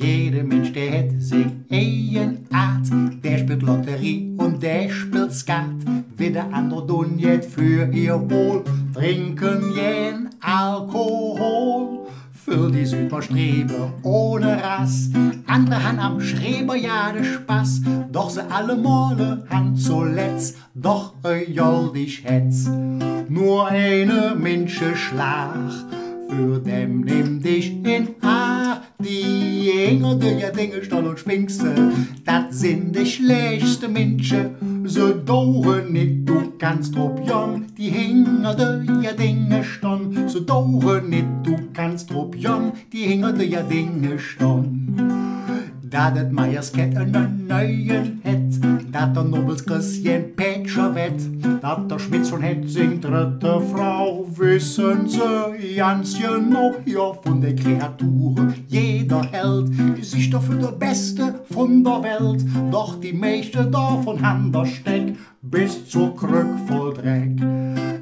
Jeder Mensch, der hätt sein eigen Art. Der spielt Lotterie und der spielt Skat. Wie der andere tun jet für ihr Wohl, trinken jen Alkohol. Für die Südstreber ohne Rass, andere han am Schreber ja de Spaß. Doch se alle Male han zuletzt doch joldig hetz. Nur eine Minsche Schlag, für dem nimm dich in Acht. Die Engel, die ja Dinge stollen und Spinkse, dat sind die schlechtste Minsche. So dauren nit, du kannst drauf jong, die Hinger, die ja Dinge ston. So dauren nit, du kannst drauf jong, die Hinger, die ja Dinge ston. Dat het Meiersket einen neuen het, dat der Nobels Christian Petscher wett, dat der Schmitz schon het sing dritte Frau, wissen sie ganz genau, ja von der Kreatur. Jeder hält sich doch für der Beste von der Welt, doch die meiste davon han der Steck bis zur Krück voll Dreck.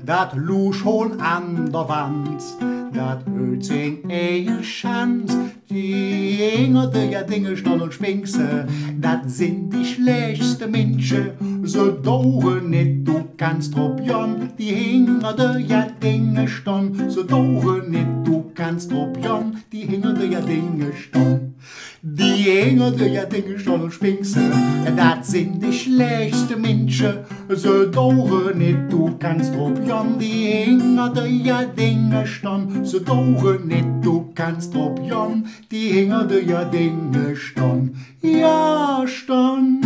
Dat lusch hol an der Wand, dat hört sing ehe Schanz. Die Engel, die ja Dinge stollen und Schminkse, dat sind die schlechtste Minsche. So dauren nit, du kannst drauf jon, die Hinger, die ja Dinge ston. So dauren nit, du kannst drauf jon, die Hinger, die ja Dinge ston. Die Engel, die ja Dinge stollen und Schminkse, dat sind die schlechtste Minsche. So dauren nit, du kannst drauf jon, die Hinger, die ja Dinge ston. So dauren nit, du kannst drauf jon, die Hinger, die ja Dinge ston. Ja, ston.